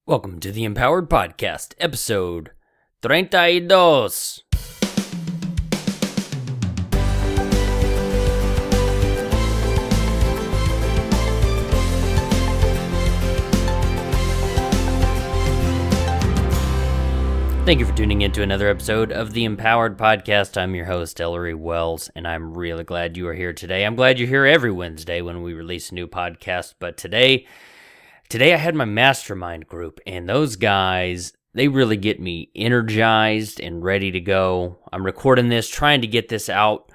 Welcome to the Empowered Podcast, episode 32. Thank you for tuning in to another episode of the Empowered Podcast. I'm your host, Ellery Wells, and I'm really glad you are here today. I'm glad you're here every Wednesday when we release a new podcast, but Today I had my mastermind group, and those guys, they really get me energized and ready to go. I'm recording this, trying to get this out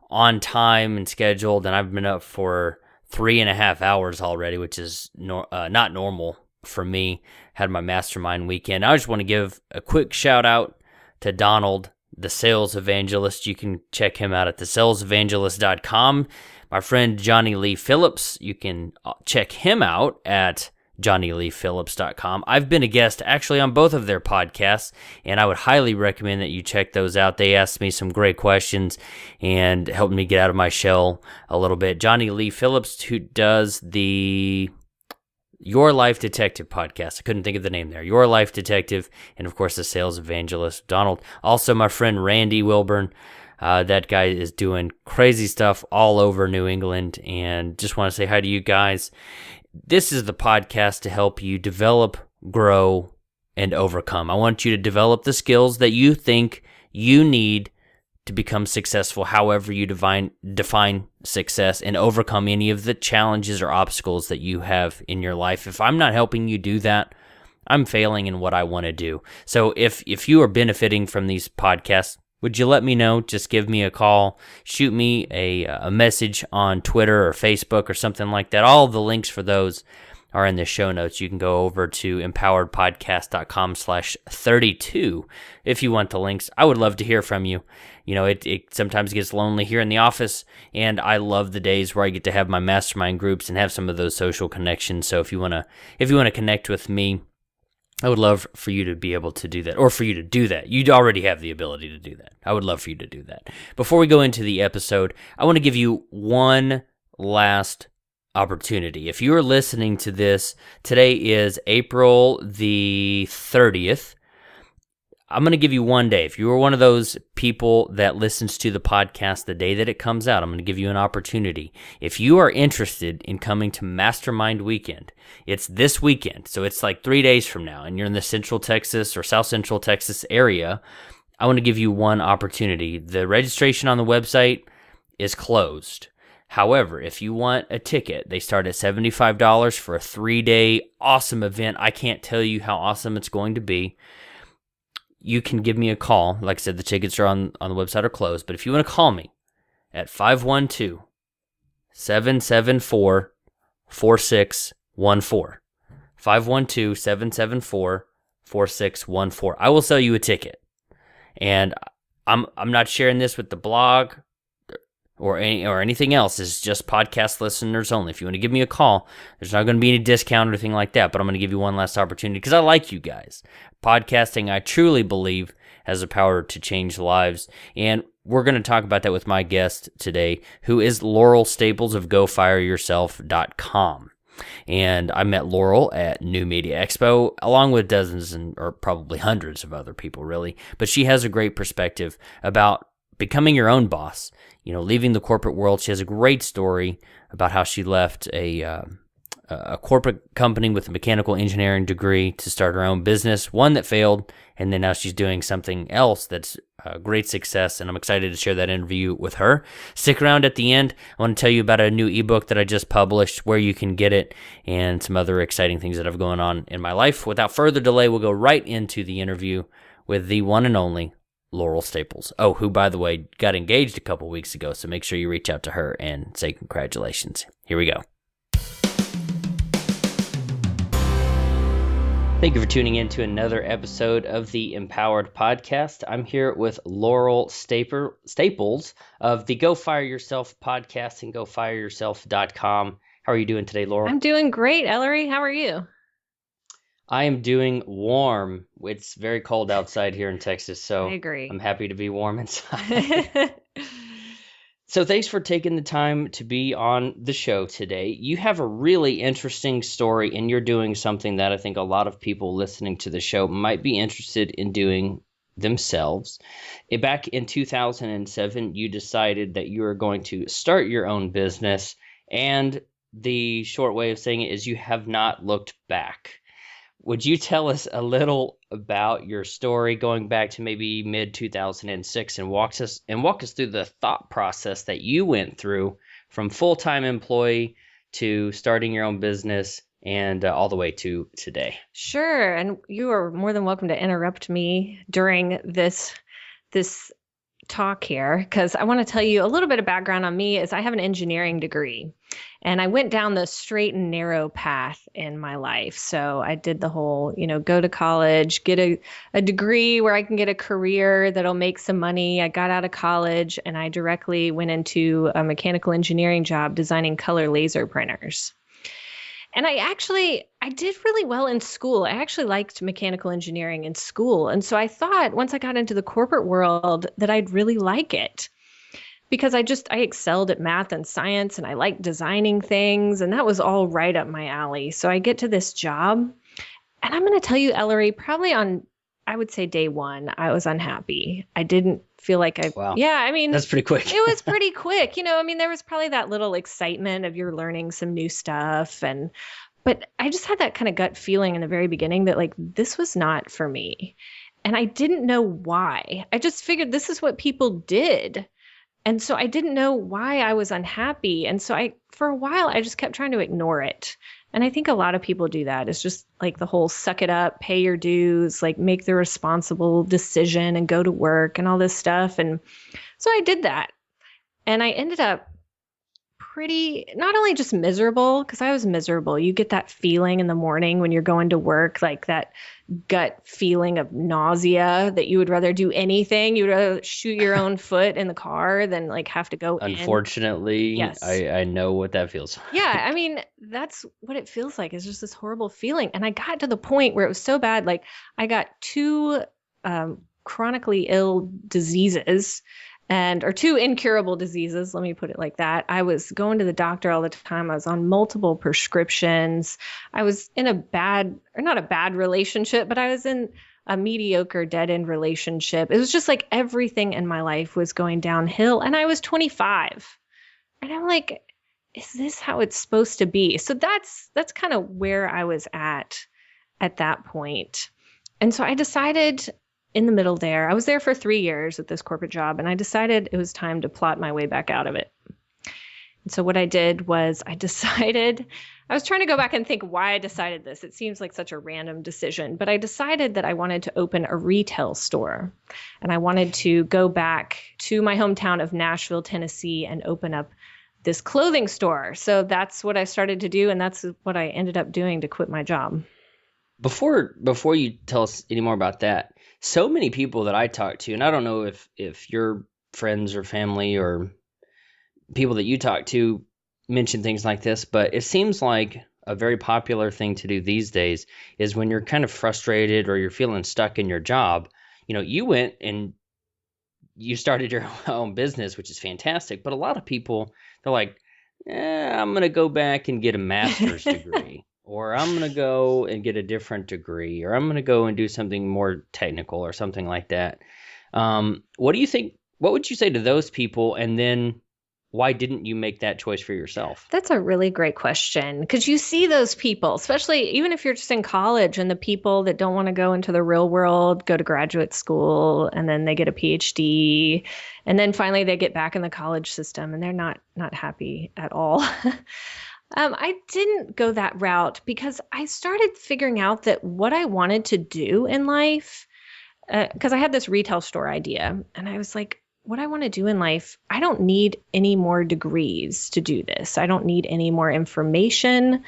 on time and scheduled, and I've been up for 3.5 hours already, which is not normal for me. Had my mastermind weekend. I just want to give a quick shout out to Donald, the sales evangelist. You can check him out at thesalesevangelist.com. My friend Johnny Lee Phillips, you can check him out at johnnyleephillips.com. I've been a guest actually on both of their podcasts, and I would highly recommend that you check those out. They asked me some great questions and helped me get out of my shell a little bit. Johnny Lee Phillips, who does the Your Life Detective podcast. I couldn't think of the name there. Your Life Detective, and of course the sales evangelist, Donald. Also my friend Randy Wilburn. That guy is doing crazy stuff all over New England, and just want to say hi to you guys. This is the podcast to help you develop, grow, and overcome. I want you to develop the skills that you think you need to become successful, however you define success, and overcome any of the challenges or obstacles that you have in your life. If I'm not helping you do that, I'm failing in what I want to do. So if you are benefiting from these podcasts, would you let me know? Just give me a call, shoot me a message on Twitter or Facebook or something like that. All the links for those are in the show notes. You can go over to empoweredpodcast.com/32 if you want the links. I would love to hear from you. You know, it sometimes gets lonely here in the office, and I love the days where I get to have my mastermind groups and have some of those social connections. So if you want to connect with me, I would love for you to be able to do that, or for you to do that. You already have the ability to do that. I would love for you to do that. Before we go into the episode, I want to give you one last opportunity. If you are listening to this, today is April the 30th. I'm going to give you one day. If you are one of those people that listens to the podcast the day that it comes out, I'm going to give you an opportunity. If you are interested in coming to Mastermind Weekend, it's this weekend, so it's like 3 days from now, and you're in the Central Texas or South Central Texas area, I want to give you one opportunity. The registration on the website is closed. However, if you want a ticket, they start at $75 for a 3-day awesome event. I can't tell you how awesome it's going to be. You can give me a call. Like I said, the tickets are on the website are closed. But if you want to call me at 512-774-4614, 512-774-4614, I will sell you a ticket. And I'm not sharing this with the blog or anything else. It's just podcast listeners only. If you want to give me a call, there's not going to be any discount or anything like that, but I'm going to give you one last opportunity because I like you guys. Podcasting, I truly believe, has the power to change lives, and we're going to talk about that with my guest today, who is Laurel Staples of GoFireYourself.com. And I met Laurel at New Media Expo, along with dozens or probably hundreds of other people, really. But she has a great perspective about becoming your own boss, leaving the corporate world. She has a great story about how she left a corporate company with a mechanical engineering degree to start her own business, one that failed, and then now she's doing something else that's a great success, and I'm excited to share that interview with her. Stick around at the end. I want to tell you about a new ebook that I just published, where you can get it, and some other exciting things that have going on in my life. Without further delay, we'll go right into the interview with the one and only Laurel Staples. Oh, who, by the way, got engaged a couple weeks ago, so make sure you reach out to her and say congratulations. Here we go. Thank you for tuning in to another episode of the Empowered Podcast. I'm here with Laurel Staples of the Go Fire Yourself podcast and GoFireYourself.com. How are you doing today, Laurel? I'm doing great, Ellery. How are you? I am doing warm. It's very cold outside here in Texas, so I agree. I'm happy to be warm inside. So thanks for taking the time to be on the show today. You have a really interesting story, and you're doing something that I think a lot of people listening to the show might be interested in doing themselves. Back in 2007, you decided that you were going to start your own business, and the short way of saying it is you have not looked back. Would you tell us a little about your story going back to maybe mid 2006 and walk us through the thought process that you went through from full-time employee to starting your own business and all the way to today? Sure. And you are more than welcome to interrupt me during this talk here, because I want to tell you a little bit of background on me. Is I have an engineering degree, and I went down the straight and narrow path in my life. So I did the whole, go to college, get a degree where I can get a career that'll make some money. I got out of college and I directly went into a mechanical engineering job designing color laser printers. And I did really well in school. I actually liked mechanical engineering in school. And so I thought once I got into the corporate world that I'd really like it, because I excelled at math and science and I liked designing things, and that was all right up my alley. So I get to this job, and I'm going to tell you, Ellery, probably I would say day one, I was unhappy. I didn't feel like Wow. Yeah, I mean, that's pretty quick. It was pretty quick. There was probably that little excitement of you're learning some new stuff. But I just had that kind of gut feeling in the very beginning that like, this was not for me. And I didn't know why. I just figured this is what people did. And so I didn't know why I was unhappy. And so for a while, I just kept trying to ignore it. And I think a lot of people do that. It's just like the whole suck it up, pay your dues, like make the responsible decision and go to work and all this stuff. And so I did that. And I ended up not only just miserable, because I was miserable. You get that feeling in the morning when you're going to work, like that gut feeling of nausea that you would rather do anything. You would rather shoot your own foot in the car than like have to go Unfortunately, Yes. I know what that feels like. Yeah, I mean, that's what it feels like. It's just this horrible feeling. And I got to the point where it was so bad, like I got two chronically ill diseases or two incurable diseases. Let me put it like that. I was going to the doctor all the time. I was on multiple prescriptions. I was in not a bad relationship, but I was in a mediocre dead end relationship. It was just like everything in my life was going downhill. And I was 25. And I'm like, is this how it's supposed to be? So that's kind of where I was at that point. And so I decided in the middle there, I was there for 3 years at this corporate job, and I decided it was time to plot my way back out of it. And so what I did was I was trying to go back and think why I decided this. It seems like such a random decision, but I decided that I wanted to open a retail store, and I wanted to go back to my hometown of Nashville, Tennessee, and open up this clothing store. So that's what I started to do, and that's what I ended up doing to quit my job. Before you tell us any more about that, so many people that I talk to, and I don't know if your friends or family or people that you talk to mention things like this, but it seems like a very popular thing to do these days is when you're kind of frustrated or you're feeling stuck in your job, you went and you started your own business, which is fantastic. But a lot of people, they're like, I'm going to go back and get a master's degree. Or I'm going to go and get a different degree, or I'm going to go and do something more technical or something like that. What do you think? What would you say to those people? And then why didn't you make that choice for yourself? That's a really great question, because you see those people, especially even if you're just in college, and the people that don't want to go into the real world, go to graduate school, and then they get a PhD, and then finally they get back in the college system and they're not happy at all. I didn't go that route because I started figuring out that what I wanted to do in life, because I had this retail store idea, and I was like, what I want to do in life, I don't need any more degrees to do this. I don't need any more information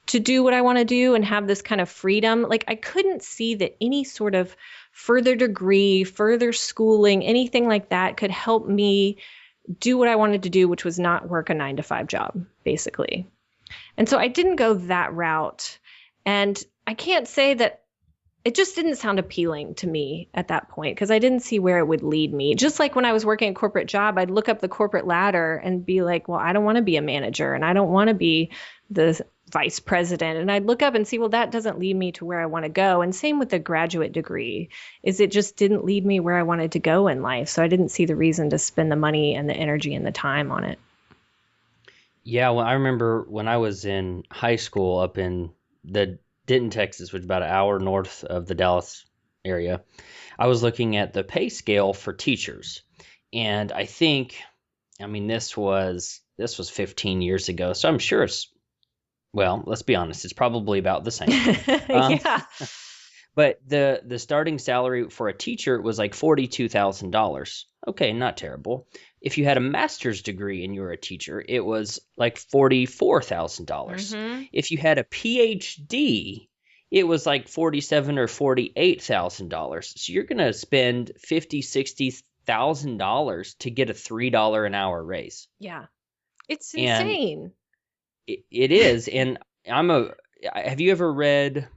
to do what I want to do and have this kind of freedom. Like I couldn't see that any sort of further degree, further schooling, anything like that could help me do what I wanted to do, which was not work a 9-to-5 job, basically. And so I didn't go that route. And I can't say that it just didn't sound appealing to me at that point because I didn't see where it would lead me. Just like when I was working a corporate job, I'd look up the corporate ladder and be like, well, I don't want to be a manager and I don't want to be the vice president. And I'd look up and see, well, that doesn't lead me to where I want to go. And same with the graduate degree, is it just didn't lead me where I wanted to go in life. So I didn't see the reason to spend the money and the energy and the time on it. Yeah, well, I remember when I was in high school up in the Denton, Texas, which is about an hour north of the Dallas area, I was looking at the pay scale for teachers. And I think, I mean, this was 15 years ago, so I'm sure it's, well, let's be honest, it's probably about the same. Yeah. But the starting salary for a teacher was like $42,000. Okay, not terrible. If you had a master's degree and you were a teacher, it was like $44,000. If you had a PhD, it was like $47,000 or $48,000. So you're gonna spend $50,000-$60,000 to get a $3 an hour raise. Yeah, it's insane. It is, and have you ever read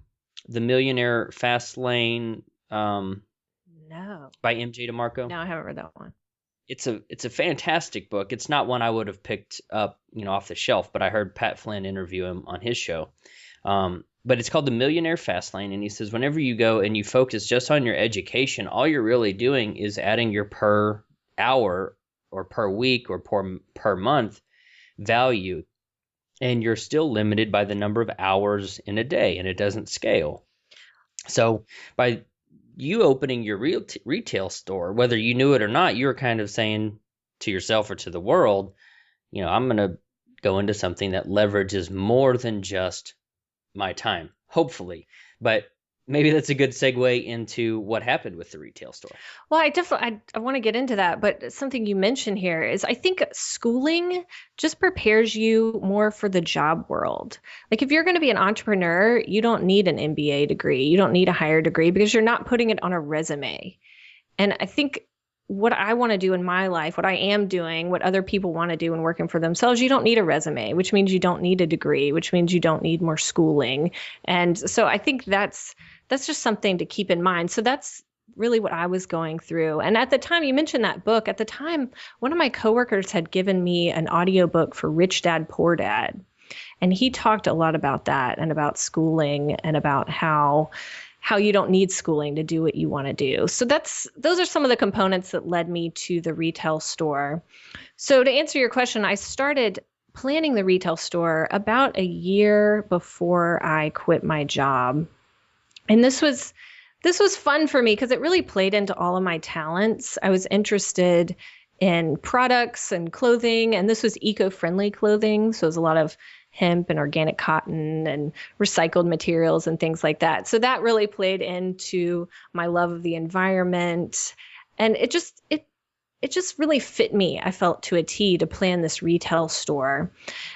The Millionaire Fast Lane No. by MJ DeMarco? No, I haven't read that one. It's a fantastic book. It's not one I would have picked up, off the shelf, but I heard Pat Flynn interview him on his show. But it's called The Millionaire Fast Lane, and he says whenever you go and you focus just on your education, all you're really doing is adding your per hour or per week or per month value, and you're still limited by the number of hours in a day, and it doesn't scale. So by you opening your retail store, whether you knew it or not, you were kind of saying to yourself or to the world, I'm going to go into something that leverages more than just my time, hopefully. But maybe that's a good segue into what happened with the retail store. Well, I want to get into that, but something you mentioned here is I think schooling just prepares you more for the job world. Like if you're going to be an entrepreneur, you don't need an MBA degree. You don't need a higher degree because you're not putting it on a resume. And I think what I want to do in my life, what I am doing, what other people want to do and working for themselves, you don't need a resume, which means you don't need a degree, which means you don't need more schooling. And so I think that's just something to keep in mind. So that's really what I was going through. And at the time, you mentioned that book. At the time, one of my coworkers had given me an audiobook for Rich Dad, Poor Dad. And he talked a lot about that and about schooling and about how you don't need schooling to do what you want to do. So those are some of the components that led me to the retail store. So to answer your question, I started planning the retail store about a year before I quit my job. And this was fun for me because it really played into all of my talents. I was interested in products and clothing, and this was eco-friendly clothing. So it was a lot of hemp and organic cotton and recycled materials and things like that. So that really played into my love of the environment. And it just really fit me, I felt, to a T to plan this retail store.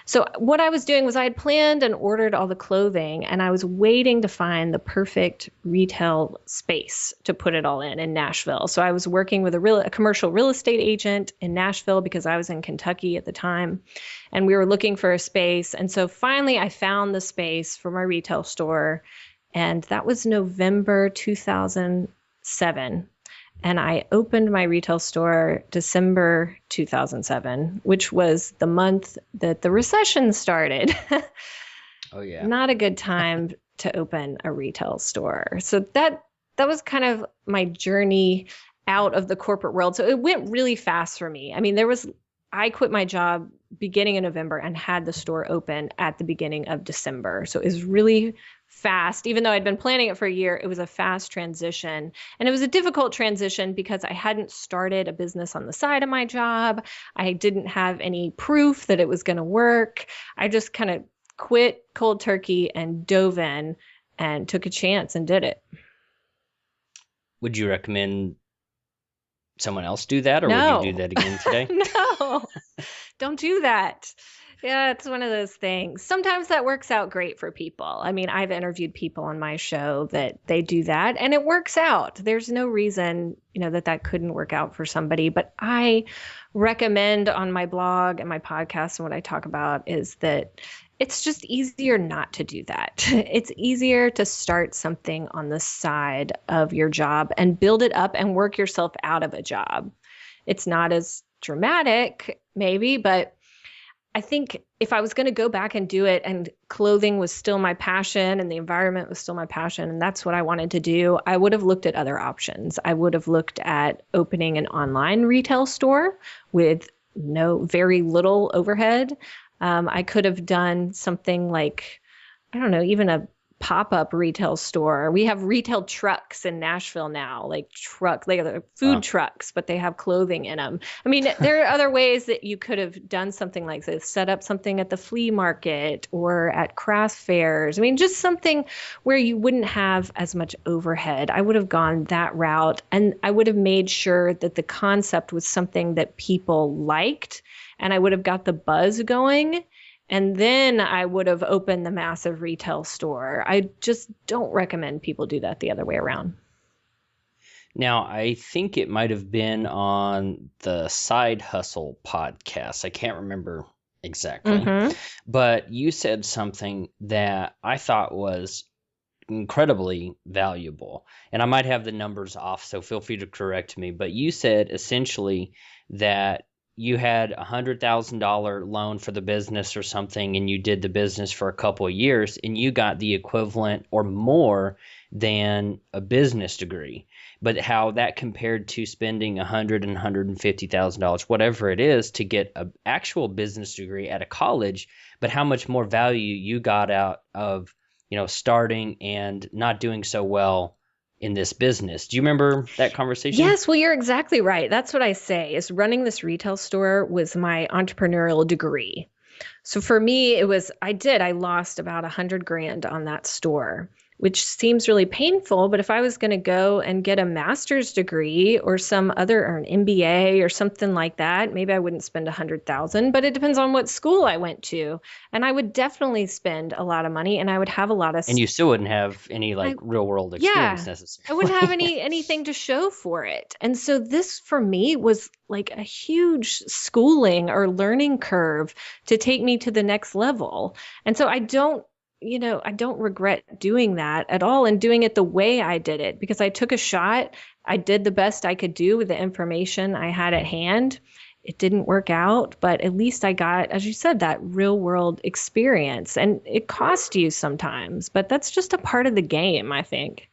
So what I was doing was I had planned and ordered all the clothing, and I was waiting to find the perfect retail space to put it all in Nashville. So I was working with a commercial real estate agent in Nashville because I was in Kentucky at the time, and we were looking for a space. And so finally I found the space for my retail store, and that was November 2007. And I opened my retail store December 2007, which was the month that the recession started. Oh, yeah. Not a good time to open a retail store. So that was kind of my journey out of the corporate world. So it went really fast for me. I mean, I quit my job beginning of November and had the store open at the beginning of December. So it was really fast. Even though I'd been planning it for a year, it was a fast transition. And it was a difficult transition because I hadn't started a business on the side of my job. I didn't have any proof that it was going to work. I just kind of quit cold turkey and dove in and took a chance and did it. Would you recommend someone else do that, or No. would you do that again today? No, don't do that. Yeah, it's one of those things. Sometimes that works out great for people. I mean, I've interviewed people on my show that they do that and it works out. There's no reason, that couldn't work out for somebody. But I recommend on my blog and my podcast, and what I talk about is that It's just easier not to do that. It's easier to start something on the side of your job and build it up and work yourself out of a job. It's not as dramatic, maybe, but I think if I was going to go back and do it and clothing was still my passion and the environment was still my passion and that's what I wanted to do, I would have looked at other options. I would have looked at opening an online retail store with very little overhead. I could have done something like, I don't know, even a pop-up retail store. We have retail trucks in Nashville now, like food trucks, but they have clothing in them. I mean, there are other ways that you could have done something like this, set up something at the flea market or at craft fairs. I mean, just something where you wouldn't have as much overhead. I would have gone that route, and I would have made sure that the concept was something that people liked, and I would have got the buzz going. And then I would have opened the massive retail store. I just don't recommend people do that the other way around. Now, I think it might have been on the Side Hustle podcast. I can't remember exactly. But you said something that I thought was incredibly valuable. And I might have the numbers off, so feel free to correct me. But you said essentially that you had $100,000 loan for the business or something, and you did the business for a couple of years, and you got the equivalent or more than a business degree. But how that compared to spending $100,000 and $150,000, whatever it is, to get an actual business degree at a college, but how much more value you got out of, starting and not doing so well in this business. Do you remember that conversation? Yes, well, you're exactly right. That's what I say, is running this retail store was my entrepreneurial degree. So for me, I lost about $100,000 on that store, which seems really painful. But if I was going to go and get a master's degree or or an MBA or something like that, maybe I wouldn't spend $100,000, but it depends on what school I went to. And I would definitely spend a lot of money, and I would have a lot of. And you still wouldn't have any real world experience necessarily. I wouldn't have anything to show for it. And so this for me was like a huge schooling or learning curve to take me to the next level. And so I don't regret doing that at all and doing it the way I did it, because I took a shot. I did the best I could do with the information I had at hand. It didn't work out, but at least I got, as you said, that real world experience. And it costs you sometimes, but that's just a part of the game, I think.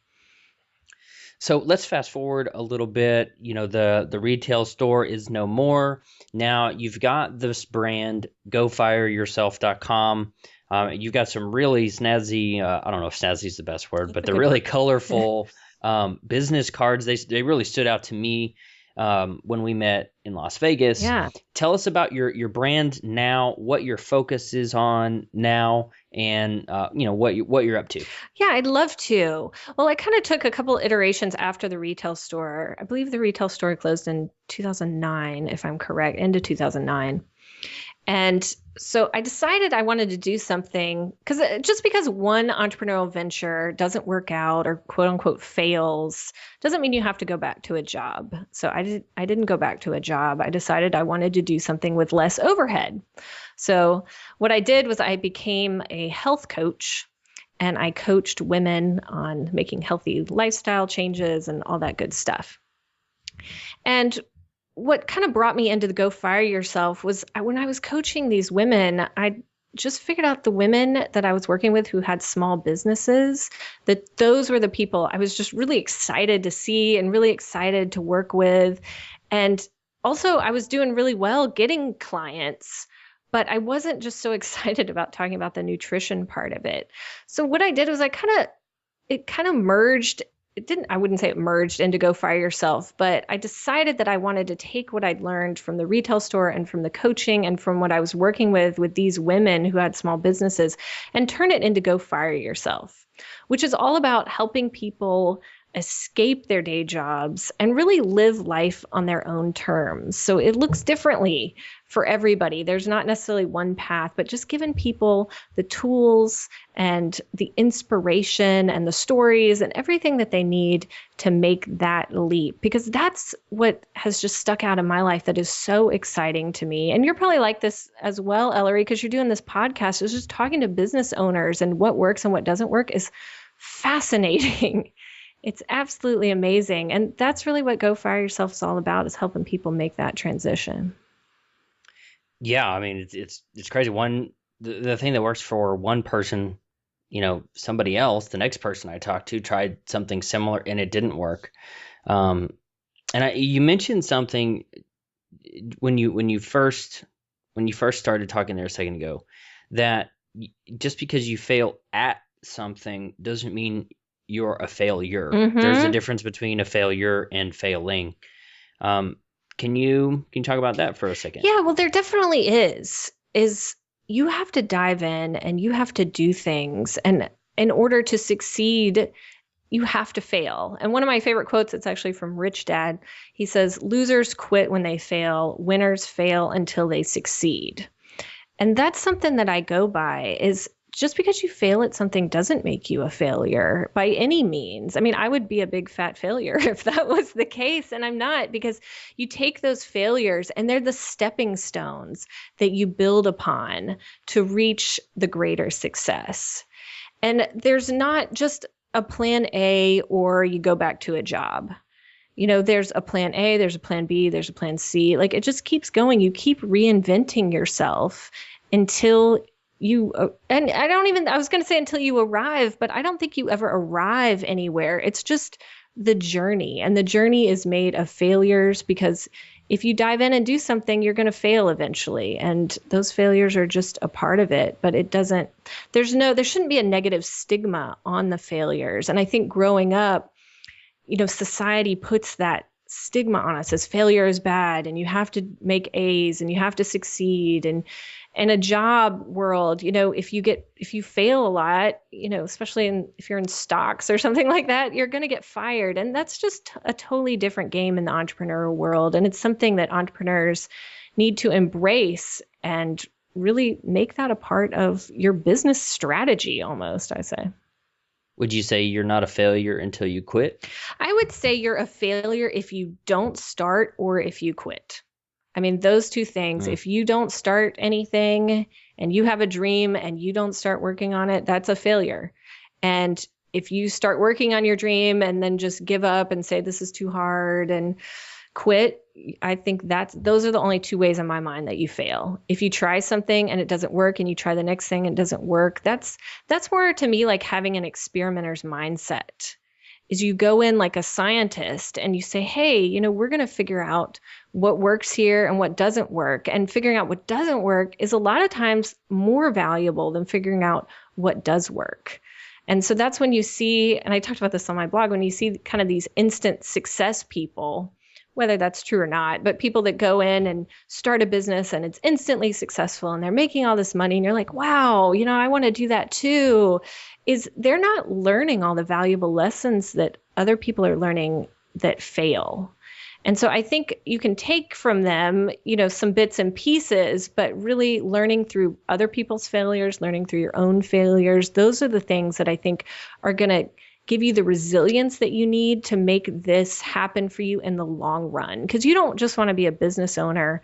So let's fast forward a little bit. The retail store is no more. Now you've got this brand, gofireyourself.com. You've got some really snazzy, I don't know if snazzy is the best word, but they're really colorful business cards. They really stood out to me when we met in Las Vegas. Yeah. Tell us about your brand now, what your focus is on now, and what you're up to. Yeah, I'd love to. Well, I kind of took a couple iterations after the retail store. I believe the retail store closed in 2009, if I'm correct, into 2009. And so I decided I wanted to do something, because one entrepreneurial venture doesn't work out or quote unquote fails, doesn't mean you have to go back to a job. So I didn't go back to a job. I decided I wanted to do something with less overhead. So what I did was I became a health coach, and I coached women on making healthy lifestyle changes and all that good stuff. And what kind of brought me into the Go Fire Yourself was when I was coaching these women, I just figured out the women that I was working with who had small businesses, that those were the people I was just really excited to see and really excited to work with. And also I was doing really well getting clients, but I wasn't just so excited about talking about the nutrition part of it. So what I did was it kind of merged. I wouldn't say it merged into Go Fire Yourself, but I decided that I wanted to take what I'd learned from the retail store and from the coaching and from what I was working with these women who had small businesses and turn it into Go Fire Yourself, which is all about helping people escape their day jobs and really live life on their own terms. So it looks differently for everybody. There's not necessarily one path, but just giving people the tools and the inspiration and the stories and everything that they need to make that leap. Because that's what has just stuck out in my life that is so exciting to me. And you're probably like this as well, Ellery, because you're doing this podcast. It's just talking to business owners and what works and what doesn't work is fascinating. It's absolutely amazing. And that's really what Go Fire Yourself is all about, is helping people make that transition. Yeah, I mean, it's crazy. The thing that works for one person, somebody else, the next person I talked to tried something similar and it didn't work. And you mentioned something when you first started talking there a second ago, that just because you fail at something doesn't mean you're a failure. Mm-hmm. There's a difference between a failure and failing. Can you talk about that for a second? Yeah, well, there definitely is you have to dive in and you have to do things. And in order to succeed, you have to fail. And one of my favorite quotes, it's actually from Rich Dad. He says, "Losers quit when they fail. Winners fail until they succeed." And that's something that I go by, is just because you fail at something doesn't make you a failure by any means. I mean, I would be a big fat failure if that was the case, and I'm not, because you take those failures and they're the stepping stones that you build upon to reach the greater success. And there's not just a plan A or you go back to a job. There's a plan A, there's a plan B, there's a plan C. Like, it just keeps going. You keep reinventing yourself until you, and I was going to say until you arrive, but I don't think you ever arrive anywhere. It's just the journey. And the journey is made of failures, because if you dive in and do something, you're going to fail eventually. And those failures are just a part of it, but there shouldn't be a negative stigma on the failures. And I think growing up, society puts that stigma on us as failure is bad and you have to make A's and you have to succeed. And in a job world, if you fail a lot, especially if you're in stocks or something like that, you're going to get fired. And that's just a totally different game in the entrepreneurial world. And it's something that entrepreneurs need to embrace and really make that a part of your business strategy almost, I say. Would you say you're not a failure until you quit? I would say you're a failure if you don't start or if you quit. I mean, those two things, if you don't start anything and you have a dream and you don't start working on it, that's a failure. And if you start working on your dream and then just give up and say, this is too hard and quit, I think those are the only two ways in my mind that you fail. If you try something and it doesn't work and you try the next thing and it doesn't work, that's more to me like having an experimenter's mindset. Is you go in like a scientist and you say, hey, we're going to figure out what works here and what doesn't work. And figuring out what doesn't work is a lot of times more valuable than figuring out what does work. And so that's when you see, and I talked about this on my blog, when you see kind of these instant success people, whether that's true or not, but people that go in and start a business and it's instantly successful and they're making all this money and you're like, wow, I want to do that too, is they're not learning all the valuable lessons that other people are learning that fail. And so I think you can take from them, some bits and pieces, but really learning through other people's failures, learning through your own failures, those are the things that I think are going to give you the resilience that you need to make this happen for you in the long run. Because you don't just want to be a business owner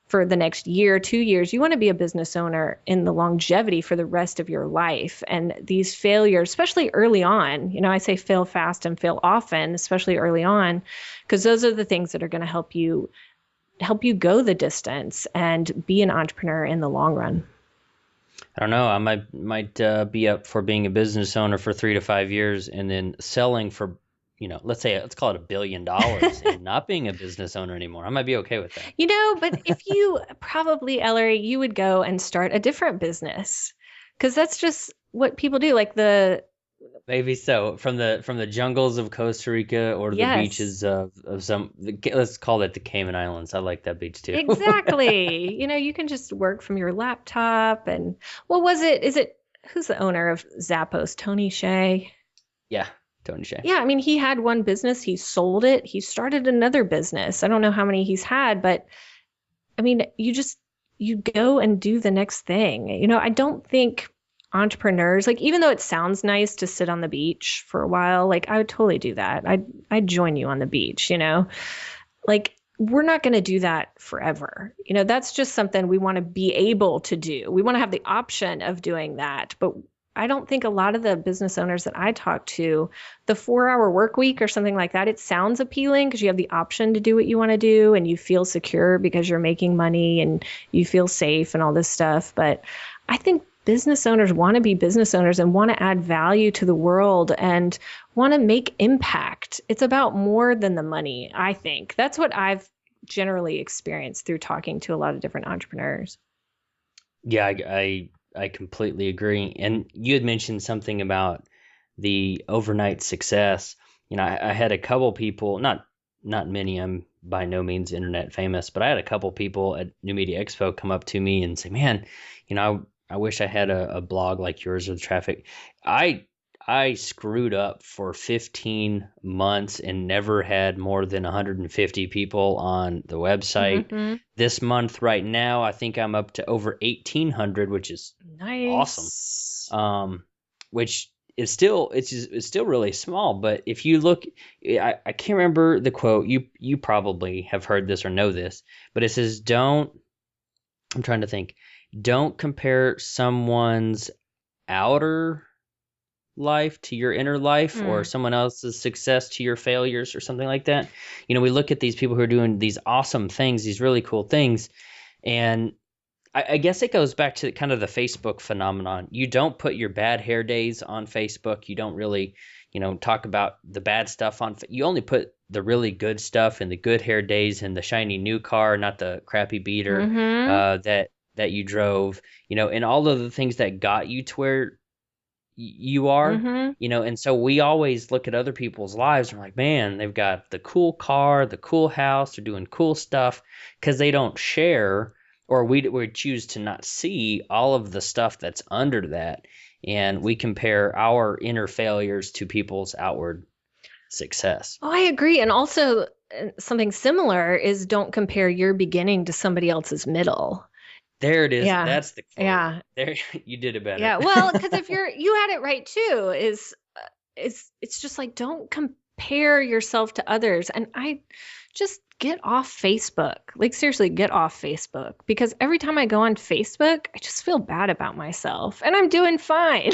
for the next year, 2 years. You want to be a business owner in the longevity for the rest of your life. And these failures, especially early on, I say fail fast and fail often, especially early on, because those are the things that are going to help you go the distance and be an entrepreneur in the long run. I don't know. I might be up for being a business owner for 3 to 5 years and then selling for, let's call it $1 billion and not being a business owner anymore. I might be okay with that. But if you probably, Ellery, you would go and start a different business, because that's just what people do. Like maybe so, from the jungles of Costa Rica or the beaches of let's call it the Cayman Islands. I like that beach too. Exactly. You can just work from your laptop. And what was it? Who's the owner of Zappos? Tony Hsieh? Yeah. Tony Hsieh. Yeah, I mean, he had one business, he sold it, he started another business. I don't know how many he's had, but I mean, you go and do the next thing. I don't think entrepreneurs, like, even though it sounds nice to sit on the beach for a while, like, I would totally do that. I'd join you on the beach, like, we're not going to do that forever. That's just something we want to be able to do. We want to have the option of doing that. But I don't think a lot of the business owners that I talk to, the 4-hour work week or something like that, it sounds appealing because you have the option to do what you want to do and you feel secure because you're making money and you feel safe and all this stuff. But I think business owners want to be business owners and want to add value to the world and want to make impact. It's about more than the money, I think. That's what I've generally experienced through talking to a lot of different entrepreneurs. Yeah, I completely agree. And you had mentioned something about the overnight success. I had a couple people, not many, I'm by no means internet famous, but I had a couple people at New Media Expo come up to me and say, man, I wish I had a blog like yours with traffic. I screwed up for 15 months and never had more than 150 people on the website. Mm-hmm. This month right now, I think I'm up to over 1,800, which is nice. Awesome. Which is still, it's still really small. But if you look, I can't remember the quote. You probably have heard this or know this, but it says, I'm trying to think. Don't compare someone's outer life to your inner life or someone else's success to your failures or something like that. We look at these people who are doing these awesome things, these really cool things. And I guess it goes back to kind of the Facebook phenomenon. You don't put your bad hair days on Facebook. You don't really, talk about the bad stuff you only put the really good stuff and the good hair days and the shiny new car, not the crappy beater that you drove, and all of the things that got you to where you are, and so we always look at other people's lives and we're like, man, they've got the cool car, the cool house, they're doing cool stuff, because they don't share, or we choose to not see all of the stuff that's under that, and we compare our inner failures to people's outward success. Oh, I agree. And also something similar is don't compare your beginning to somebody else's middle. There it is. Yeah. That's the quote. Yeah. There, you did it better. Yeah. Well, because if you had it right too, it's just like, don't compare yourself to others. And I just get off Facebook. Like, seriously, get off Facebook, because every time I go on Facebook, I just feel bad about myself and I'm doing fine.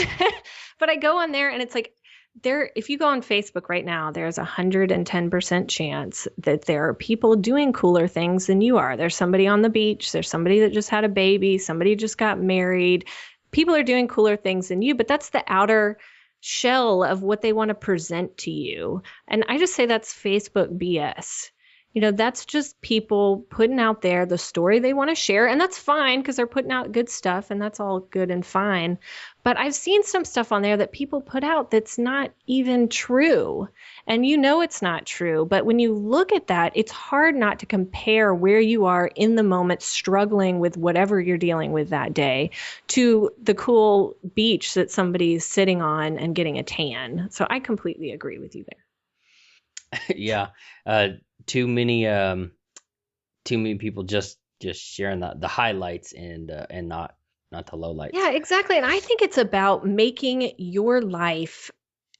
But I go on there and it's like, if you go on Facebook right now, there's 110% chance that there are people doing cooler things than you are. There's somebody on the beach. There's somebody that just had a baby. Somebody just got married. People are doing cooler things than you, but that's the outer shell of what they want to present to you. And I just say that's Facebook BS. That's just people putting out there the story they want to share. And that's fine, because they're putting out good stuff and that's all good and fine. But I've seen some stuff on there that people put out that's not even true. And it's not true. But when you look at that, it's hard not to compare where you are in the moment, struggling with whatever you're dealing with that day, to the cool beach that somebody's sitting on and getting a tan. So I completely agree with you there. Yeah. Too many people just sharing the highlights and not the lowlights. Yeah, exactly. And I think it's about making your life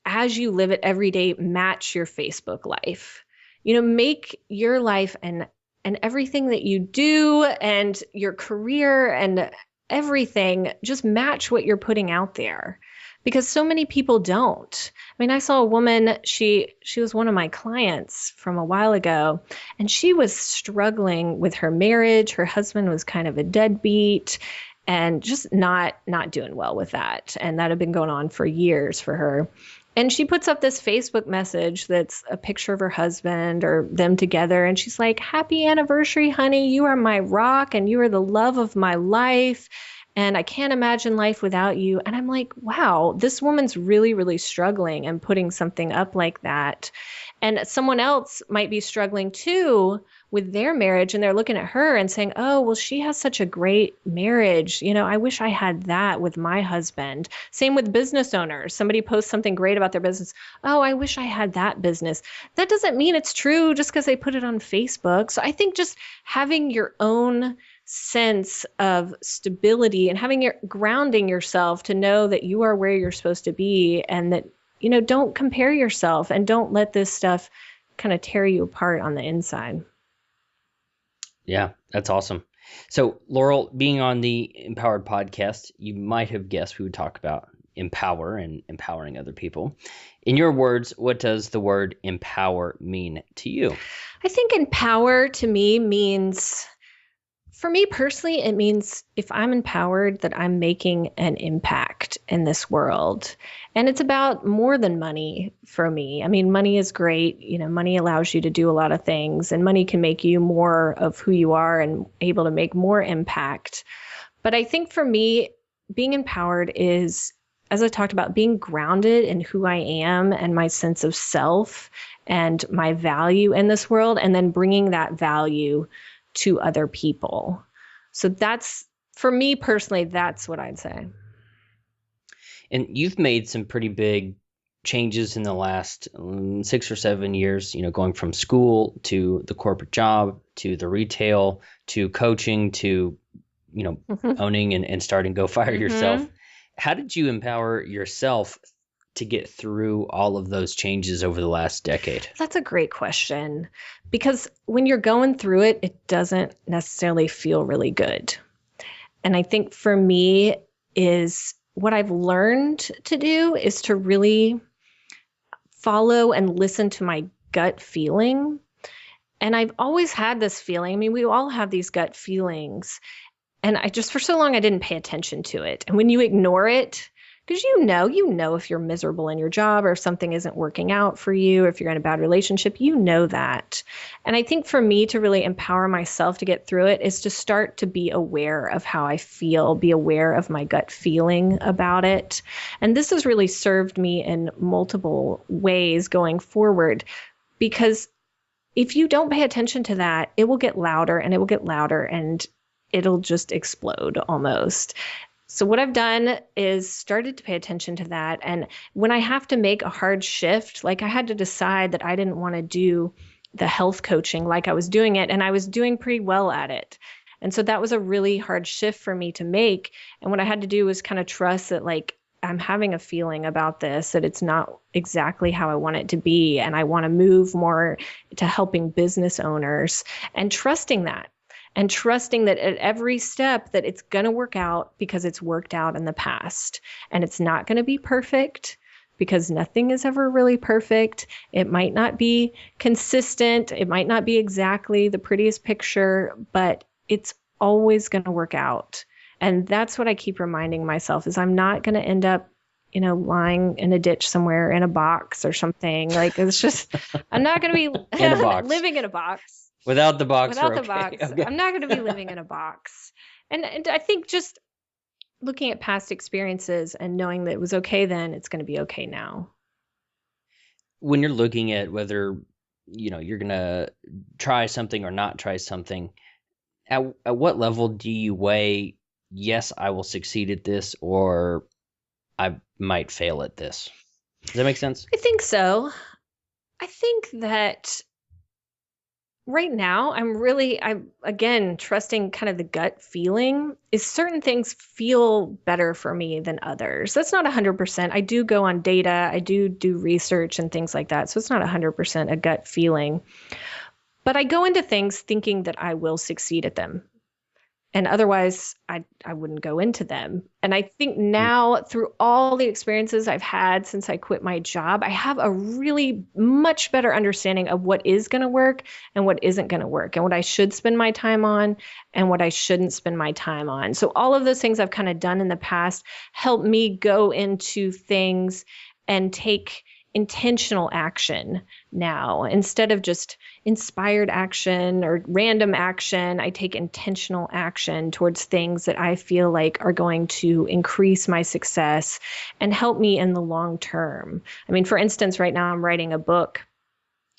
as you live it every day match your Facebook life. Make your life and everything that you do and your career and everything just match what you're putting out there. Because so many people don't. I mean, I saw a woman, she was one of my clients from a while ago, and she was struggling with her marriage. Her husband was kind of a deadbeat and just not doing well with that. And that had been going on for years for her. And she puts up this Facebook message that's a picture of her husband or them together. And she's like, "Happy anniversary, honey. You are my rock and you are the love of my life. And I can't imagine life without you." And I'm like, wow, this woman's really, really struggling and putting something up like that. And someone else might be struggling too, with their marriage, and they're looking at her and saying, oh, well, she has such a great marriage. I wish I had that with my husband. Same with business owners. Somebody posts something great about their business. Oh, I wish I had that business. That doesn't mean it's true just because they put it on Facebook. So I think just having your own sense of stability and having your grounding yourself to know that you are where you're supposed to be, and that, don't compare yourself and don't let this stuff kind of tear you apart on the inside. Yeah, that's awesome. So, Laurel, being on the Empowered podcast, you might have guessed we would talk about empower and empowering other people. In your words, what does the word empower mean to you? I think empower to me means, for me personally, it means if I'm empowered, that I'm making an impact in this world. And it's about more than money for me. I mean, money is great. Money allows you to do a lot of things, and money can make you more of who you are and able to make more impact. But I think for me, being empowered is, as I talked about, being grounded in who I am and my sense of self and my value in this world, and then bringing that value to other people. So that's, for me personally, that's what I'd say. And you've made some pretty big changes in the last 6 or 7 years, going from school to the corporate job, to the retail, to coaching, to, owning and starting Go Fire Yourself. How did you empower yourself to get through all of those changes over the last decade? That's a great question, because when you're going through it, it doesn't necessarily feel really good. And I think for me, is what I've learned to do is to really follow and listen to my gut feeling. And I've always had this feeling. I mean, we all have these gut feelings. And I just, for so long, I didn't pay attention to it. And when you ignore it, because you know if you're miserable in your job, or if something isn't working out for you, or if you're in a bad relationship, you know that. And I think for me to really empower myself to get through it is to start to be aware of how I feel, be aware of my gut feeling about it. And this has really served me in multiple ways going forward, because if you don't pay attention to that, it will get louder and it will get louder, and it'll just explode almost. So what I've done is started to pay attention to that. And when I have to make a hard shift, like I had to decide that I didn't want to do the health coaching like I was doing it, and I was doing pretty well at it. And so that was a really hard shift for me to make. And what I had to do was kind of trust that, like, I'm having a feeling about this, that it's not exactly how I want it to be. And I want to move more to helping business owners, and trusting that. And trusting that at every step that it's going to work out, because it's worked out in the past. And it's not going to be perfect, because nothing is ever really perfect. It might not be consistent. It might not be exactly the prettiest picture, but it's always going to work out. And that's what I keep reminding myself, is I'm not going to end up, lying in a ditch somewhere in a box or something. Like, it's just, I'm not going to be in a box. living in a box. Without the box. Without the box. Okay. I'm not going to be living in a box. And I think just looking at past experiences and knowing that it was okay then, it's going to be okay now. When you're looking at whether, you're going to try something or not try something, at what level do you weigh, yes, I will succeed at this, or I might fail at this? Does that make sense? I think so. I think that right now, I'm again trusting kind of the gut feeling. Is certain things feel better for me than others. That's not 100%. I do go on data. I do research and things like that. So it's not 100% a gut feeling. But I go into things thinking that I will succeed at them. And otherwise, I wouldn't go into them. And I think now, through all the experiences I've had since I quit my job, I have a really much better understanding of what is going to work and what isn't going to work, and what I should spend my time on and what I shouldn't spend my time on. So all of those things I've kind of done in the past help me go into things and take intentional action now. Instead of just inspired action or random action, I take intentional action towards things that I feel like are going to increase my success and help me in the long term. I mean, for instance, right now I'm writing a book,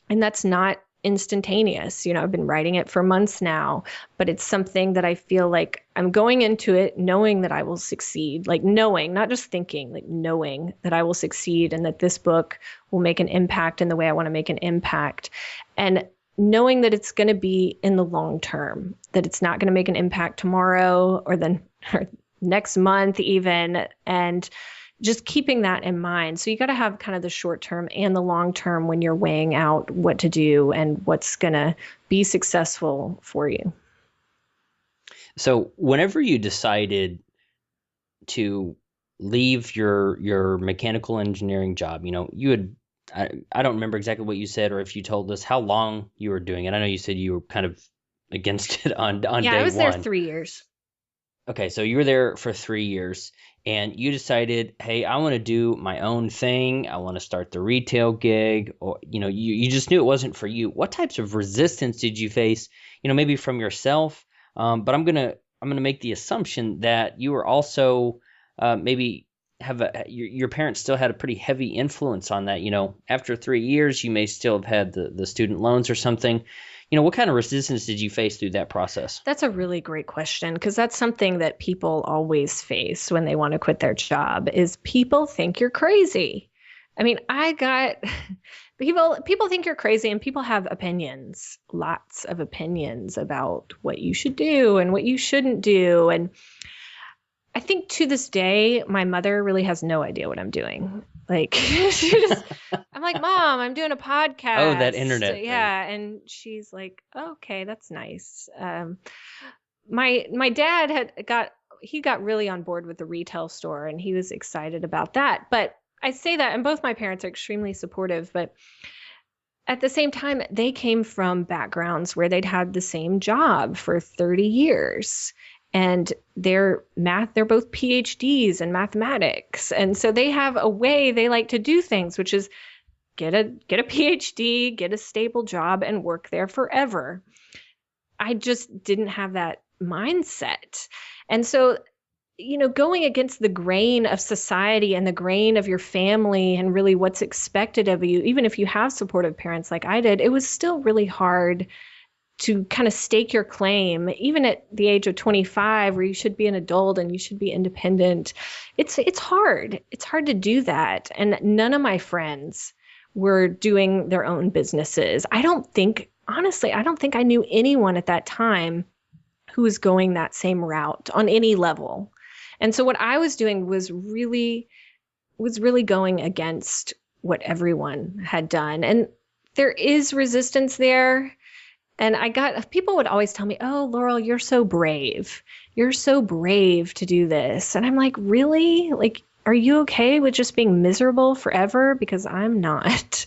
and that's not instantaneous. I've been writing it for months now, but it's something that I feel like I'm going into it knowing that I will succeed, like knowing, not just thinking, like knowing that I will succeed and that this book will make an impact in the way I want to make an impact. And knowing that it's going to be in the long term, that it's not going to make an impact tomorrow or next month even, and just keeping that in mind. So you got to have kind of the short term and the long term when you're weighing out what to do and what's going to be successful for you. So whenever you decided to leave your mechanical engineering job, you had, I don't remember exactly what you said or if you told us how long you were doing it. I know you said you were kind of against it on day one. Yeah, I was there 3 years. Okay, so you were there for 3 years and you decided, hey, I want to do my own thing. I want to start the retail gig, or, you just knew it wasn't for you. What types of resistance did you face, maybe from yourself? But I'm gonna make the assumption that you were also maybe have your parents still had a pretty heavy influence on that. After 3 years, you may still have had the student loans or something. What kind of resistance did you face through that process? That's a really great question, because that's something that people always face when they want to quit their job is people think you're crazy. I mean, people think you're crazy, and people have opinions, lots of opinions about what you should do and what you shouldn't do. And I think to this day, my mother really has no idea what I'm doing. Like, I'm like, Mom, I'm doing a podcast. Oh, that internet. Yeah. Thing. And she's like, okay, that's nice. My dad got really on board with the retail store, and he was excited about that. But I say that, and both my parents are extremely supportive, but at the same time, they came from backgrounds where they'd had the same job for 30 years. And they're both PhDs in mathematics. And so they have a way they like to do things, which is get a PhD, get a stable job, and work there forever. I just didn't have that mindset. And so, going against the grain of society and the grain of your family and really what's expected of you, even if you have supportive parents like I did, it was still really hard to kind of stake your claim, even at the age of 25, where you should be an adult and you should be independent. It's hard. It's hard to do that. And none of my friends were doing their own businesses. Honestly, I don't think I knew anyone at that time who was going that same route on any level. And so what I was doing was really going against what everyone had done. And there is resistance there. And people would always tell me, oh, Laurel, you're so brave. You're so brave to do this. And I'm like, really? Like, are you okay with just being miserable forever? Because I'm not.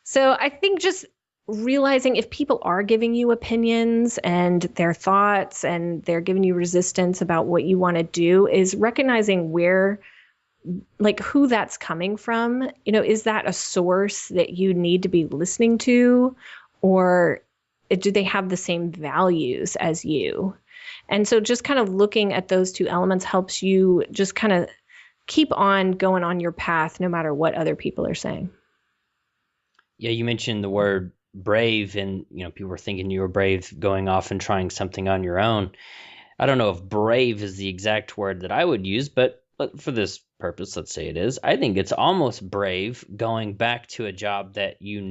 So I think just realizing if people are giving you opinions and their thoughts and they're giving you resistance about what you want to do is recognizing who that's coming from. Is that a source that you need to be listening to, or do they have the same values as you? And so just kind of looking at those two elements helps you just kind of keep on going on your path no matter what other people are saying. Yeah, you mentioned the word brave, and people were thinking you were brave going off and trying something on your own. I don't know if brave is the exact word that I would use, but for this purpose, let's say it is. I think it's almost brave going back to a job that you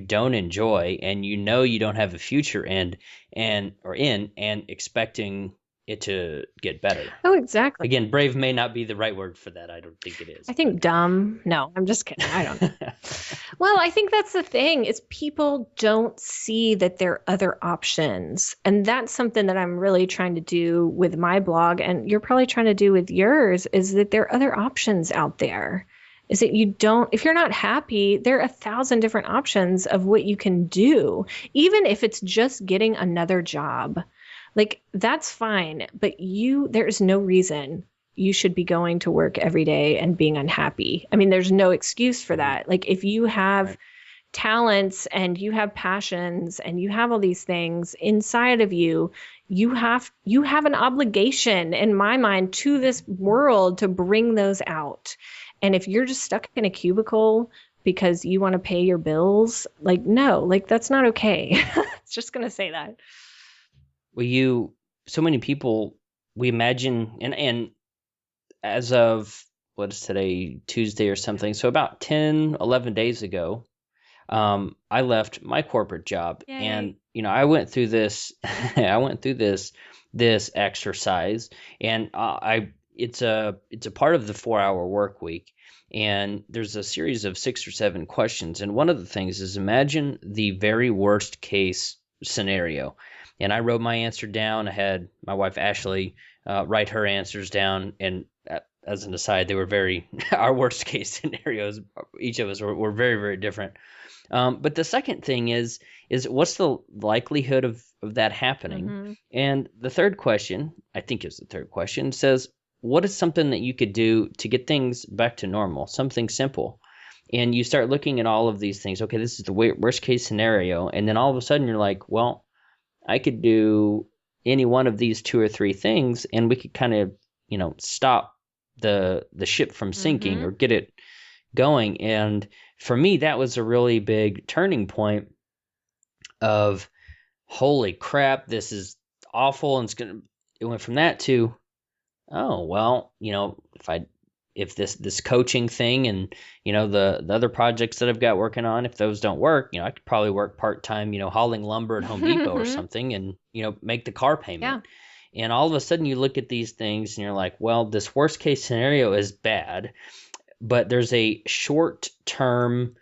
don't enjoy and you don't have a future in and expecting it to get better. Oh, exactly. Again, brave may not be the right word for that. I don't think it is. I think dumb. No, I'm just kidding. I don't know. Well, I think that's the thing is people don't see that there are other options. And that's something that I'm really trying to do with my blog. And you're probably trying to do with yours is that there are other options out there. Is that if you're not happy, there are 1,000 different options of what you can do, even if it's just getting another job. Like, that's fine, but there is no reason you should be going to work every day and being unhappy. I mean, there's no excuse for that. Like, if you have talents and you have passions and you have all these things inside of you, you have an obligation, in my mind, to this world to bring those out. And if you're just stuck in a cubicle because you want to pay your bills. Like, no, like that's not okay. It's just going to say that. Well, so many people, we imagine, and as of, what is today, Tuesday or something, so about 10, 11 days ago, I left my corporate job. Yay. And, I went through this, this exercise, and it's a part of the 4-hour work week. And there's a series of 6 or 7 questions. And one of the things is, imagine the very worst case scenario. And I wrote my answer down. I had my wife, Ashley, write her answers down. And as an aside, they were our worst case scenarios. Each of us were very, very different. But the second thing is what's the likelihood of that happening? Mm-hmm. And the third question, I think it's the third question, says, what is something that you could do to get things back to normal? Something simple. And you start looking at all of these things. Okay, this is the worst case scenario. And then all of a sudden you're like, well, I could do any one of these 2 or 3 things, and we could kind of, stop the ship from sinking or get it going. And for me, that was a really big turning point of, holy crap, this is awful. And it went from that to, oh, well, if this coaching thing and, the other projects that I've got working on, if those don't work, I could probably work part-time, hauling lumber at Home Depot or something and, make the car payment. Yeah. And all of a sudden you look at these things and you're like, well, this worst case scenario is bad, but there's a short-term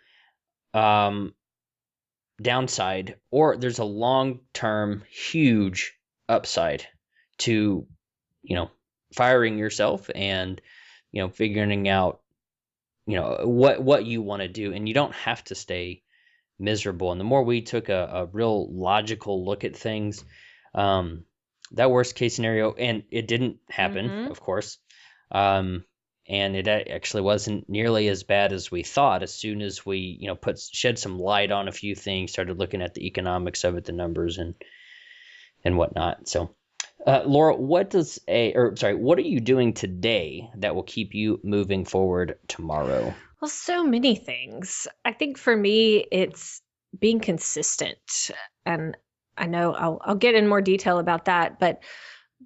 downside, or there's a long-term huge upside to, firing yourself and, figuring out, what you want to do. And you don't have to stay miserable. And the more we took a real logical look at things, that worst case scenario, and it didn't happen, of course. And it actually wasn't nearly as bad as we thought. As soon as we, shed some light on a few things, started looking at the economics of it, the numbers and whatnot. So, Laura, what are you doing today that will keep you moving forward tomorrow? Well, so many things. I think for me, it's being consistent. And I know I'll get in more detail about that. But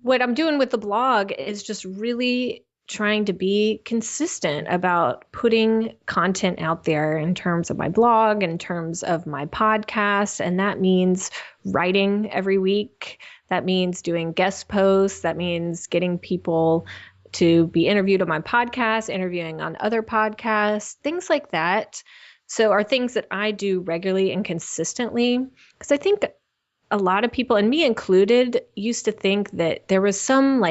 what I'm doing with the blog is just really trying to be consistent about putting content out there in terms of my blog, in terms of my podcast. And that means writing every week. That means doing guest posts. That means getting people to be interviewed on my podcast, interviewing on other podcasts, things like that. So are things that I do regularly and consistently. Because I think a lot of people, and me included, used to think that there was some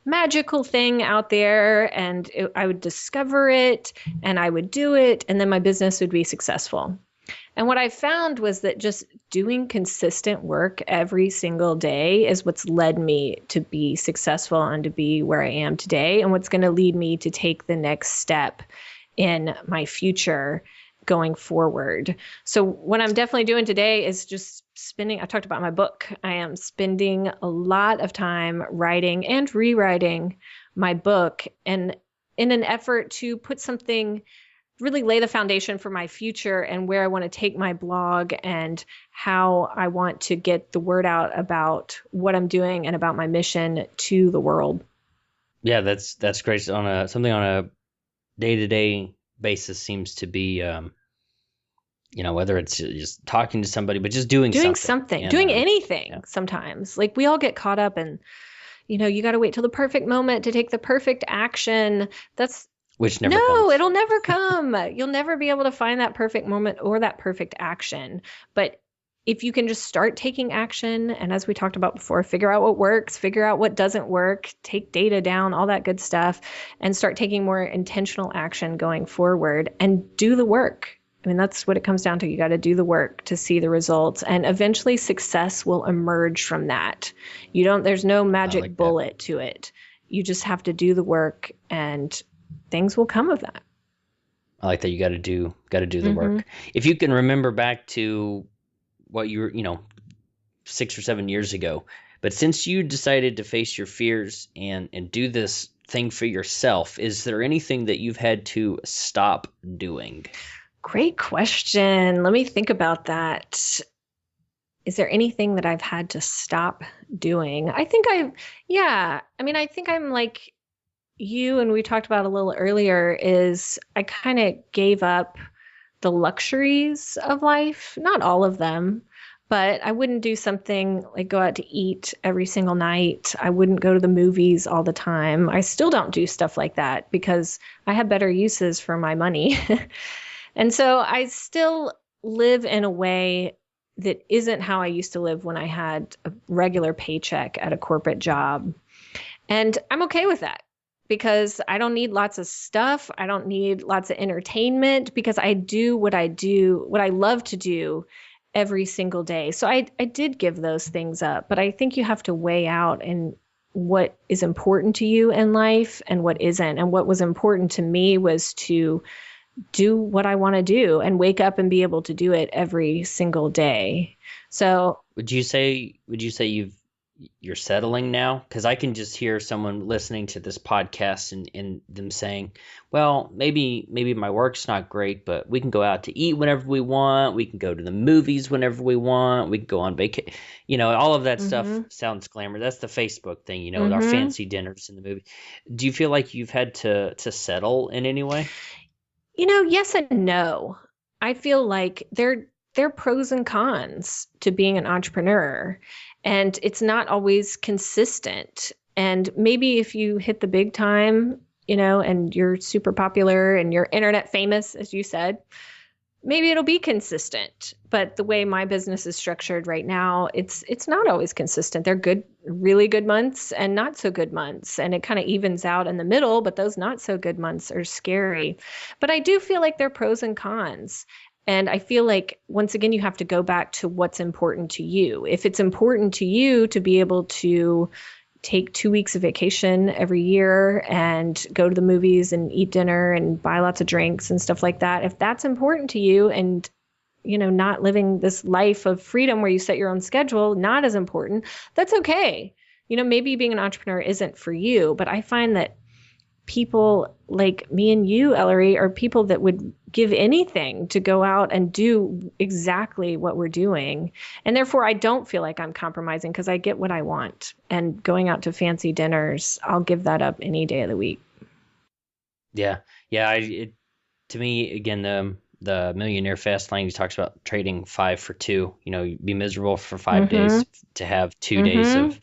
magical thing out there and I would discover it and I would do it and then my business would be successful. And what I found was that just doing consistent work every single day is what's led me to be successful and to be where I am today, and what's going to lead me to take the next step in my future going forward. So what I'm definitely doing today is just I talked about my book. I am spending a lot of time writing and rewriting my book, and in an effort to put something, really lay the foundation for my future and where I want to take my blog and how I want to get the word out about what I'm doing and about my mission to the world. Yeah, that's great. Something on a day-to-day basis seems to be, whether it's just talking to somebody, but just doing something. And, doing anything. Sometimes. We all get caught up in, you got to wait till the perfect moment to take the perfect action. Which never comes. No, it'll never come. You'll never be able to find that perfect moment or that perfect action. But if you can just start taking action, and as we talked about before, figure out what works, figure out what doesn't work, take data down, all that good stuff, and start taking more intentional action going forward and do the work. I mean, that's what it comes down to. You got to do the work to see the results, and eventually success will emerge from that. There's no magic bullet to it. You just have to do the work and things will come of that. I like that. You got to do the work. If you can remember back to what you were, 6 or 7 years ago, but since you decided to face your fears and do this thing for yourself, is there anything that you've had to stop doing? Great question. Let me think about that. Is there anything that I've had to stop doing? I think I'm like you, and we talked about a little earlier, is I kind of gave up the luxuries of life, not all of them, but I wouldn't do something like go out to eat every single night. I wouldn't go to the movies all the time. I still don't do stuff like that because I have better uses for my money. And so I still live in a way that isn't how I used to live when I had a regular paycheck at a corporate job. And I'm okay with that because I don't need lots of stuff. I don't need lots of entertainment because I do, what I love to do every single day. So I did give those things up, but I think you have to weigh out and what is important to you in life and what isn't. And what was important to me was to do what I want to do and wake up and be able to do it every single day. So Would you say you're settling now? Because I can just hear someone listening to this podcast and them saying, well, maybe my work's not great, but we can go out to eat whenever we want. We can go to the movies whenever we want. We can go on vacation. All of that stuff sounds glamorous. That's the Facebook thing, with our fancy dinners in the movie. Do you feel like you've had to settle in any way? Yes and no. I feel like there are pros and cons to being an entrepreneur, and it's not always consistent. And maybe if you hit the big time, and you're super popular and you're internet famous, as you said, maybe it'll be consistent. But the way my business is structured right now, it's not always consistent. They're good, really good months and not so good months. And it kind of evens out in the middle, but those not so good months are scary. But I do feel like there are pros and cons. And I feel like, once again, you have to go back to what's important to you. If it's important to you to be able to take 2 weeks of vacation every year and go to the movies and eat dinner and buy lots of drinks and stuff like that, if that's important to you and, not living this life of freedom where you set your own schedule, not as important, that's okay. Maybe being an entrepreneur isn't for you, but I find that people like me and you, Ellery, are people that would give anything to go out and do exactly what we're doing. And therefore, I don't feel like I'm compromising because I get what I want. And going out to fancy dinners, I'll give that up any day of the week. Yeah. Yeah. To me, again, the Millionaire Fast Lane, he talks about trading 5 for 2. You'd be miserable for 5 days to have 2 days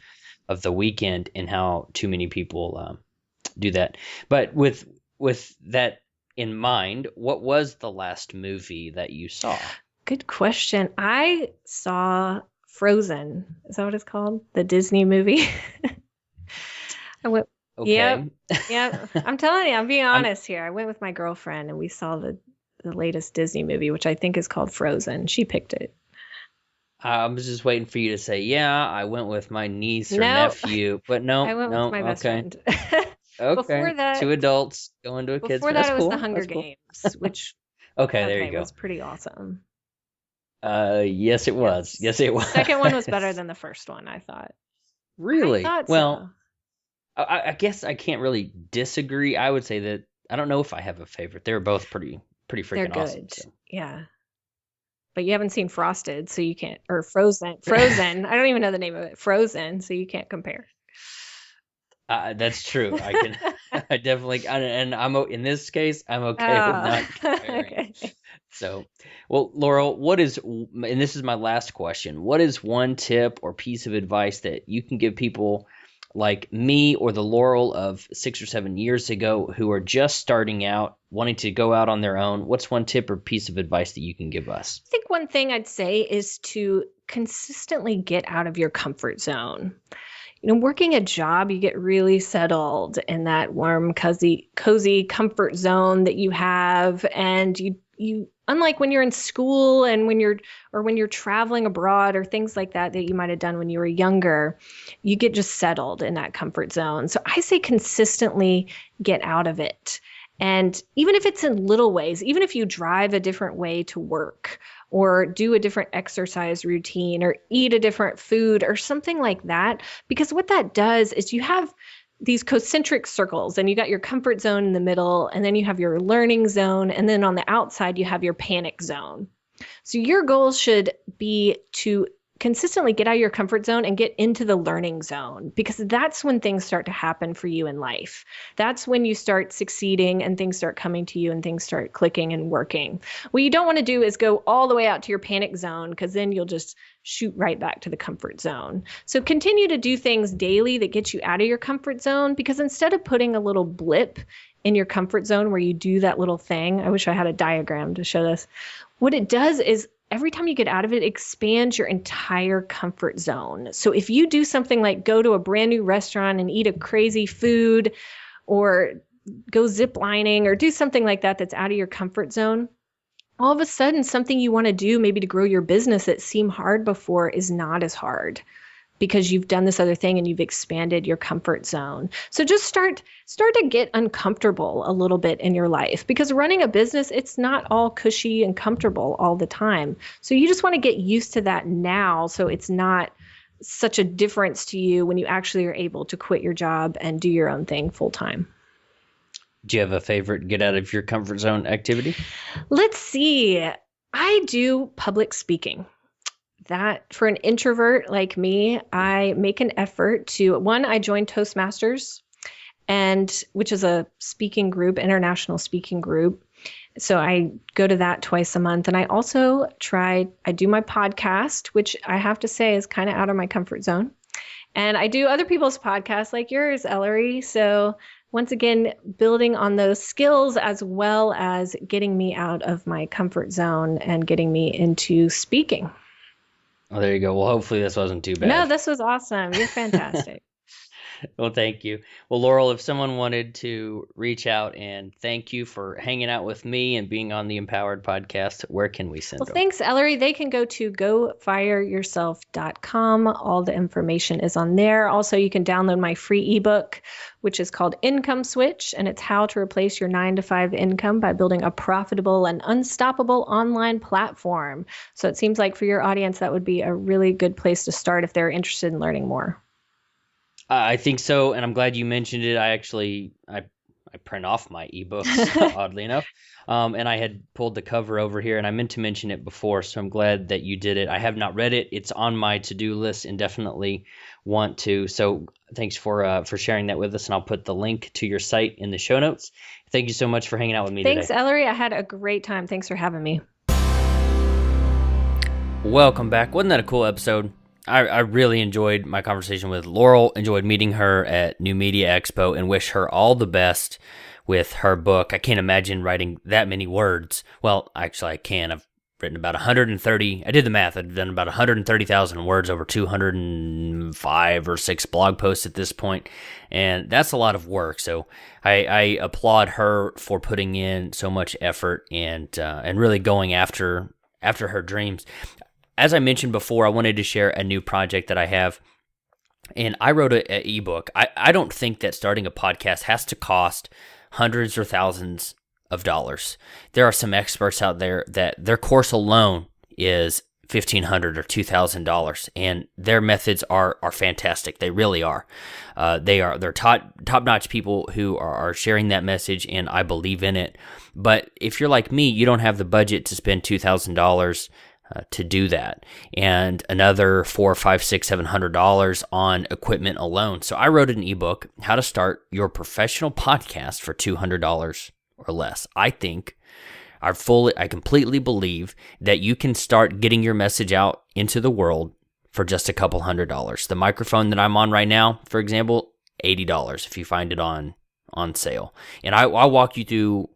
of the weekend, and how too many people do that. But with that in mind, what was the last movie that you saw? Good question. I saw Frozen. Is that what it's called? The Disney movie. I went. Okay. Yep. I'm telling you, I'm being honest here. I went with my girlfriend and we saw the latest Disney movie, which I think is called Frozen. She picked it. I was just waiting for you to say, yeah, I went with my niece or nephew, but no. I went with my best friend. Okay. Before that, 2 adults going to a kid's. Before that, it was The Hunger Games, which there you go. Was pretty awesome. Yes, it was. Yes, it was. The second one was better than the first one, I thought. Really? I thought well, so. I guess I can't really disagree. I would say that I don't know if I have a favorite. They're both pretty freaking They're good. awesome. So. Yeah. But you haven't seen Frosted, so you can't, or Frozen. Frozen. I don't even know the name of it. Frozen, so you can't compare. That's true. I can. I definitely. And I'm in this case. I'm okay with not comparing. Okay. So, well, Laurel, and this is my last question. What is one tip or piece of advice that you can give people like me or the Laurel of 6 or 7 years ago who are just starting out, wanting to go out on their own? What's one tip or piece of advice that you can give us? I think one thing I'd say is to consistently get out of your comfort zone. Working a job, you get really settled in that warm, cozy comfort zone that you have. And you unlike when you're in school and when you're traveling abroad or things like that you might have done when you were younger, you get just settled in that comfort zone. So I say consistently get out of it. And even if it's in little ways, even if you drive a different way to work or do a different exercise routine or eat a different food or something like that, because what that does is you have these concentric circles, and you got your comfort zone in the middle, and then you have your learning zone, and then on the outside you have your panic zone. So your goals should be to consistently get out of your comfort zone and get into the learning zone, because that's when things start to happen for you in life. That's when you start succeeding and things start coming to you and things start clicking and working. What you don't want to do is go all the way out to your panic zone, because then you'll just shoot right back to the comfort zone. So continue to do things daily that get you out of your comfort zone, because instead of putting a little blip in your comfort zone where you do that little thing, I wish I had a diagram to show this. What it does is every time you get out of it, expands your entire comfort zone. So if you do something like go to a brand new restaurant and eat a crazy food, or go zip lining, or do something like that that's out of your comfort zone, all of a sudden something you want to do maybe to grow your business that seemed hard before is not as hard, because you've done this other thing and you've expanded your comfort zone. So just start to get uncomfortable a little bit in your life, because running a business, it's not all cushy and comfortable all the time. So you just want to get used to that now, so it's not such a difference to you when you actually are able to quit your job and do your own thing full time. Do you have a favorite get out of your comfort zone activity? Let's see. I do public speaking. That, for an introvert like me, I make an effort to, I joined Toastmasters, which is a speaking group, international speaking group. So I go to that twice a month. And I also I do my podcast, which I have to say is kind of out of my comfort zone. And I do other people's podcasts like yours, Ellery. So once again, building on those skills, as well as getting me out of my comfort zone and getting me into speaking. Oh, there you go. Well, hopefully this wasn't too bad. No, this was awesome. You're fantastic. Well, thank you. Well, Laurel, if someone wanted to reach out and thank you for hanging out with me and being on the Empowered podcast, where can we send them? Thanks, Ellery. They can go to gofireyourself.com. All the information is on there. Also, you can download my free ebook, which is called Income Switch, and it's how to replace your 9-to-5 income by building a profitable and unstoppable online platform. So it seems like for your audience, that would be a really good place to start if they're interested in learning more. I think so, and I'm glad you mentioned it. I print off my ebooks, oddly enough, and I had pulled the cover over here, and I meant to mention it before, so I'm glad that you did it. I have not read it. It's on my to-do list and definitely want to, so thanks for sharing that with us, and I'll put the link to your site in the show notes. Thank you so much for hanging out with me today. Thanks, Ellery. I had a great time. Thanks for having me. Welcome back. Wasn't that a cool episode? I really enjoyed my conversation with Laurel, enjoyed meeting her at New Media Expo, and wish her all the best with her book. I can't imagine writing that many words. Well, actually, I can. I've written about 130. I did the math. I've done about 130,000 words over 205 or 6 blog posts at this point, and that's a lot of work. So I applaud her for putting in so much effort and really going after her dreams. As I mentioned before, I wanted to share a new project that I have, and I wrote an ebook. I don't think that starting a podcast has to cost hundreds or thousands of dollars. There are some experts out there that their course alone is $1,500 or $2,000, and their methods are fantastic. They really are. They're top-notch people who are sharing that message, and I believe in it. But if you're like me, you don't have the budget to spend $2,000 to do that, and another $400, $500, $600, $700 on equipment alone. So I wrote an ebook, How to Start Your Professional Podcast for $200 or less. I completely believe that you can start getting your message out into the world for just a couple $100. The microphone that I'm on right now, for example, $80 if you find it on sale. And I'll walk you through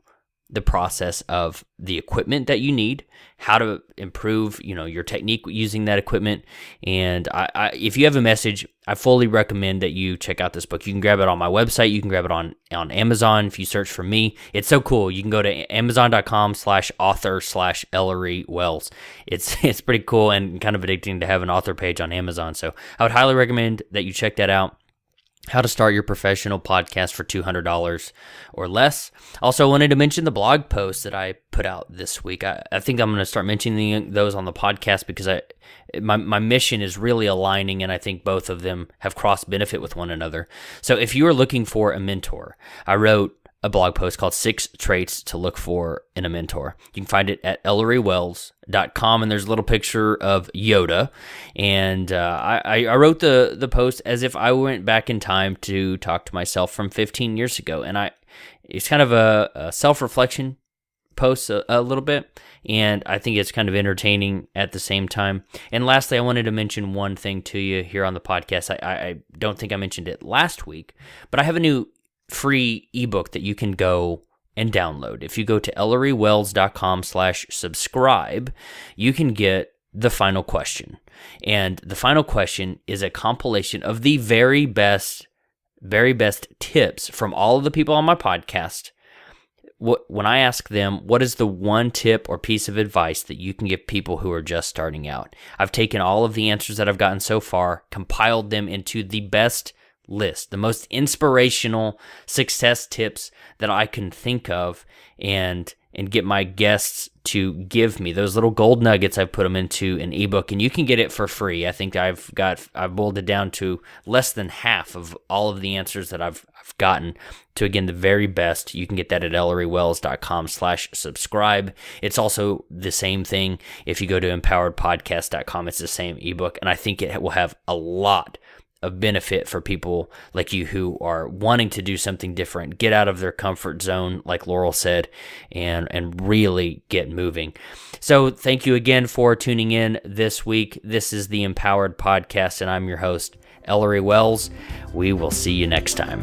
the process of the equipment that you need, how to improve, your technique using that equipment. And if you have a message, I fully recommend that you check out this book. You can grab it on my website. You can grab it on Amazon. If you search for me, it's so cool. You can go to amazon.com/author/Ellery Wells. It's pretty cool and kind of addicting to have an author page on Amazon. So I would highly recommend that you check that out. how to start your professional podcast for $200 or less. Also, I wanted to mention the blog posts that I put out this week. I think I'm going to start mentioning those on the podcast because my mission is really aligning, and I think both of them have cross-benefit with one another. So if you are looking for a mentor, I wrote a blog post called 6 Traits to Look For in a Mentor. You can find it at ellerywells.com, and there's a little picture of Yoda. And I wrote the post as if I went back in time to talk to myself from 15 years ago. And it's kind of a self-reflection post a little bit, and I think it's kind of entertaining at the same time. And lastly, I wanted to mention one thing to you here on the podcast. I don't think I mentioned it last week, but I have a new free ebook that you can go and download. If you go to ellerywells.com/subscribe, you can get The Final Question. And The Final Question is a compilation of the very best tips from all of the people on my podcast. When I ask them, what is the one tip or piece of advice that you can give people who are just starting out? I've taken all of the answers that I've gotten so far, compiled them into the best list, the most inspirational success tips that I can think of, and get my guests to give me those little gold nuggets. I've put them into an ebook, and you can get it for free. I think I've boiled it down to less than half of all of the answers that I've gotten to, again, the very best. You can get that at ellerywells.com/subscribe. It's also the same thing if you go to empoweredpodcast.com. It's the same ebook, and I think it will have a lot of benefit for people like you who are wanting to do something different, get out of their comfort zone, like Laurel said, and really get moving. So thank you again for tuning in this week. This is the Empowered Podcast, and I'm your host, Ellery Wells. We will see you next time.